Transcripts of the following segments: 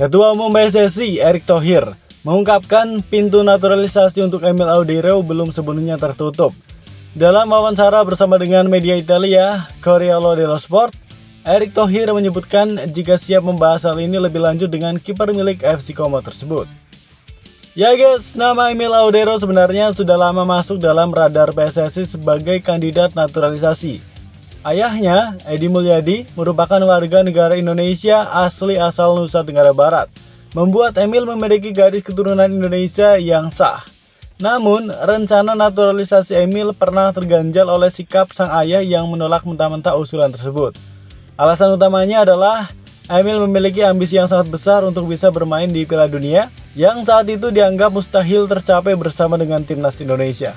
Ketua Umum PSSI Erick Thohir mengungkapkan pintu naturalisasi untuk Emil Audero belum sepenuhnya tertutup. Dalam wawancara bersama dengan media Italia, Corriere dello Sport, Erick Thohir menyebutkan jika siap membahas hal ini lebih lanjut dengan kiper milik FC Como tersebut. Ya guys, nama Emil Audero sebenarnya sudah lama masuk dalam radar PSSI sebagai kandidat naturalisasi. Ayahnya, Edi Mulyadi, merupakan warga negara Indonesia asli asal Nusa Tenggara Barat, membuat Emil memiliki garis keturunan Indonesia yang sah. Namun, rencana naturalisasi Emil pernah terganjal oleh sikap sang ayah yang menolak mentah-mentah usulan tersebut. Alasan utamanya adalah Emil memiliki ambisi yang sangat besar untuk bisa bermain di Piala Dunia yang saat itu dianggap mustahil tercapai bersama dengan timnas Indonesia.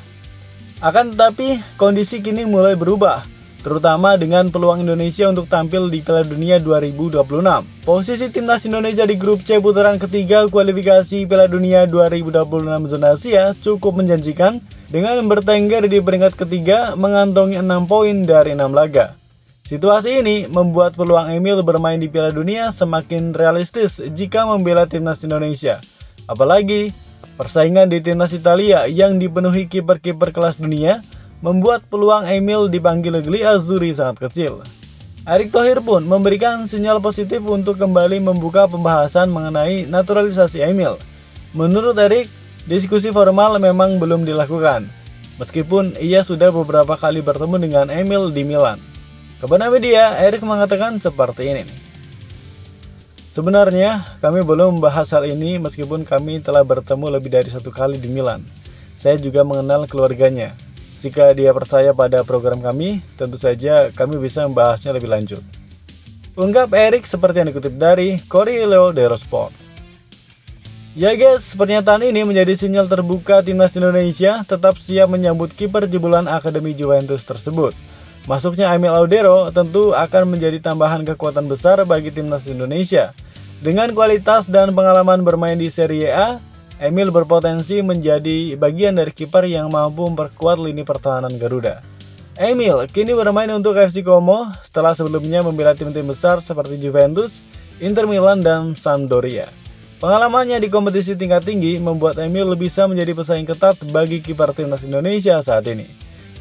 Akan tetapi, kondisi kini mulai berubah, terutama dengan peluang Indonesia untuk tampil di Piala Dunia 2026. Posisi timnas Indonesia di grup C putaran ketiga kualifikasi Piala Dunia 2026 zona Asia cukup menjanjikan dengan bertengger di peringkat ketiga mengantongi 6 poin dari 6 laga. Situasi ini membuat peluang Emil bermain di Piala Dunia semakin realistis jika membela timnas Indonesia. Apalagi persaingan di timnas Italia yang dipenuhi kiper-kiper kelas dunia membuat peluang Emil dipanggil Gli Azzurri sangat kecil. Erick Thohir pun memberikan sinyal positif untuk kembali membuka pembahasan mengenai naturalisasi Emil. Menurut Erick, diskusi formal memang belum dilakukan, meskipun ia sudah beberapa kali bertemu dengan Emil di Milan. Kepada media, Erick mengatakan seperti ini. Sebenarnya, kami belum membahas hal ini meskipun kami telah bertemu lebih dari 1 kali di Milan. Saya juga mengenal keluarganya. Jika dia percaya pada program kami, tentu saja kami bisa membahasnya lebih lanjut. Ungkap Erick seperti yang dikutip dari Corriere dello Sport. Ya guys, pernyataan ini menjadi sinyal terbuka timnas Indonesia tetap siap menyambut kiper jebolan Akademi Juventus tersebut. Masuknya Emil Audero tentu akan menjadi tambahan kekuatan besar bagi timnas Indonesia. Dengan kualitas dan pengalaman bermain di Serie A, Emil berpotensi menjadi bagian dari kiper yang mampu memperkuat lini pertahanan Garuda. Emil kini bermain untuk FC Como setelah sebelumnya membela tim-tim besar seperti Juventus, Inter Milan, dan Sampdoria. Pengalamannya di kompetisi tingkat tinggi membuat Emil bisa menjadi pesaing ketat bagi kiper timnas Indonesia saat ini.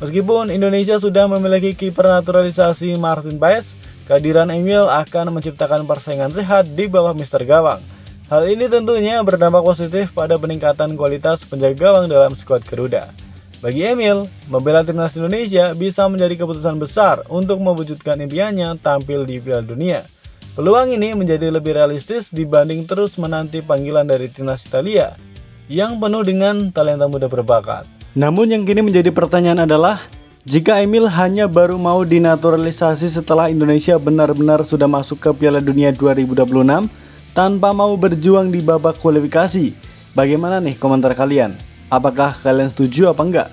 Meskipun Indonesia sudah memiliki kiper naturalisasi Martin Paes, kehadiran Emil akan menciptakan persaingan sehat di bawah Mister Gawang. Hal ini tentunya berdampak positif pada peningkatan kualitas penjaga gawang dalam skuad Garuda. Bagi Emil, membela timnas Indonesia bisa menjadi keputusan besar untuk mewujudkan impiannya tampil di Piala Dunia. Peluang ini menjadi lebih realistis dibanding terus menanti panggilan dari timnas Italia yang penuh dengan talenta muda berbakat. Namun yang kini menjadi pertanyaan adalah, jika Emil hanya baru mau dinaturalisasi setelah Indonesia benar-benar sudah masuk ke Piala Dunia 2026, tanpa mau berjuang di babak kualifikasi, bagaimana nih komentar kalian? Apakah kalian setuju apa enggak?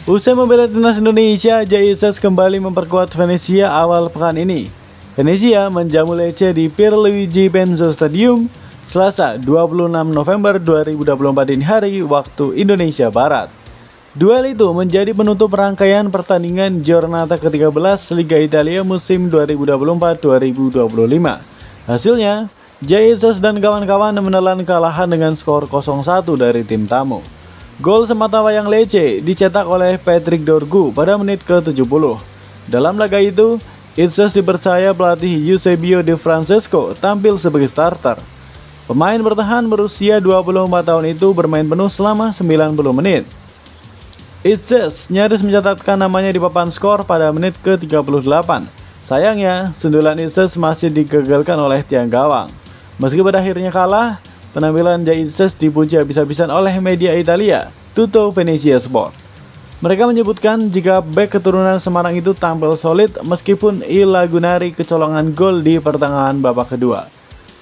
Usai membela timnas Indonesia, Jay Ises kembali memperkuat Venezia awal pekan ini. Venezia menjamu Lecce di Pierluigi Benzo Stadium Selasa 26 November 2024 dini hari waktu Indonesia Barat. Duel itu menjadi penutup rangkaian pertandingan Giornata ke-13 Liga Italia musim 2024-2025. Hasilnya, Jay Ises dan kawan-kawan menelan kalahan dengan skor 0-1 dari tim tamu. Gol sematawayang Lecce dicetak oleh Patrick Dorgu pada menit ke-70. Dalam laga itu, Ises dipercaya pelatih Eusebio Di Francesco tampil sebagai starter. Pemain bertahan berusia 24 tahun itu bermain penuh selama 90 menit. Ises nyaris mencatatkan namanya di papan skor pada menit ke-38. Sayangnya, sundulan Ises masih digagalkan oleh tiang gawang. Meski pada akhirnya kalah, penampilan Jay Ises dipuji habis-habisan oleh media Italia, Tutto Venezia Sport. Mereka menyebutkan jika bek keturunan Semarang itu tampil solid meskipun Ila Gunari kecolongan gol di pertengahan babak kedua.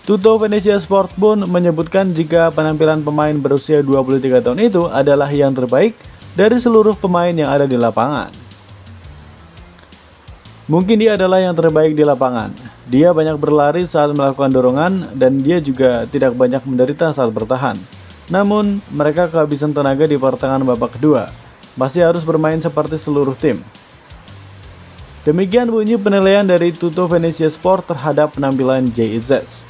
Tutto Venezia Sport pun menyebutkan jika penampilan pemain berusia 23 tahun itu adalah yang terbaik dari seluruh pemain yang ada di lapangan. Mungkin dia adalah yang terbaik di lapangan. Dia banyak berlari saat melakukan dorongan dan dia juga tidak banyak menderita saat bertahan. Namun, mereka kehabisan tenaga di pertengahan babak kedua. Masih harus bermain seperti seluruh tim. Demikian bunyi penilaian dari Tutto Venezia Sport terhadap penampilan JIZS.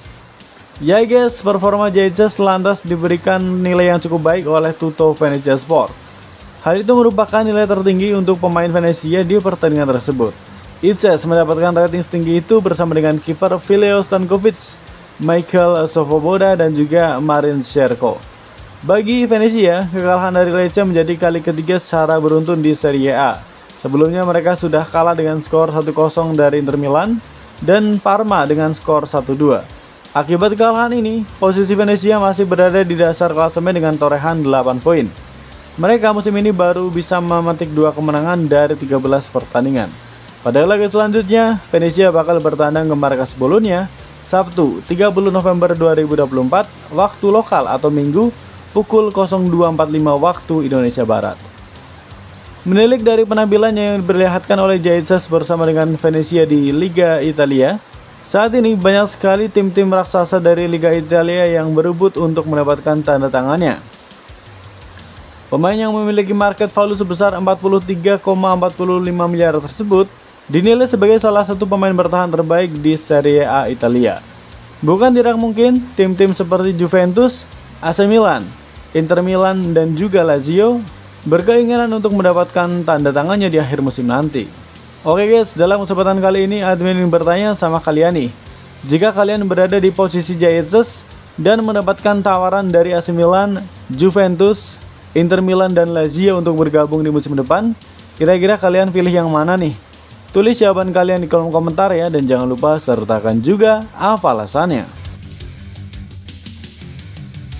Ya guys, performa JIZS lantas diberikan nilai yang cukup baik oleh Tutto Venezia Sport. Hal itu merupakan nilai tertinggi untuk pemain Venezia di pertandingan tersebut. JIZS mendapatkan rating setinggi itu bersama dengan kiper Vileo Stankovic, Michael Svoboda, dan juga Marin Sherko. Bagi Venezia, kekalahan dari Lecce menjadi kali ketiga secara beruntun di Serie A. Sebelumnya mereka sudah kalah dengan skor 1-0 dari Inter Milan dan Parma dengan skor 1-2. Akibat kekalahan ini, posisi Venezia masih berada di dasar klasemen dengan torehan 8 poin. Mereka musim ini baru bisa memetik 2 kemenangan dari 13 pertandingan. Pada laga selanjutnya, Venezia bakal bertandang ke Markas Bolonia Sabtu 30 November 2024 waktu lokal atau Minggu pukul 02.45 waktu Indonesia Barat. Menilik dari penampilannya yang diperlihatkan oleh JIZS bersama dengan Venezia di Liga Italia, saat ini banyak sekali tim-tim raksasa dari Liga Italia yang berebut untuk mendapatkan tanda tangannya. Pemain yang memiliki market value sebesar 43,45 miliar tersebut dinilai sebagai salah satu pemain bertahan terbaik di Serie A Italia. Bukan tidak mungkin tim-tim seperti Juventus, AC Milan, Inter Milan, dan juga Lazio berkeinginan untuk mendapatkan tanda tangannya di akhir musim nanti. Oke guys, dalam kesempatan kali ini admin ingin bertanya sama kalian nih. Jika kalian berada di posisi JIZS dan mendapatkan tawaran dari AC Milan, Juventus, Inter Milan, dan Lazio untuk bergabung di musim depan, kira-kira kalian pilih yang mana nih? Tulis jawaban kalian di kolom komentar ya, dan jangan lupa sertakan juga apa alasannya.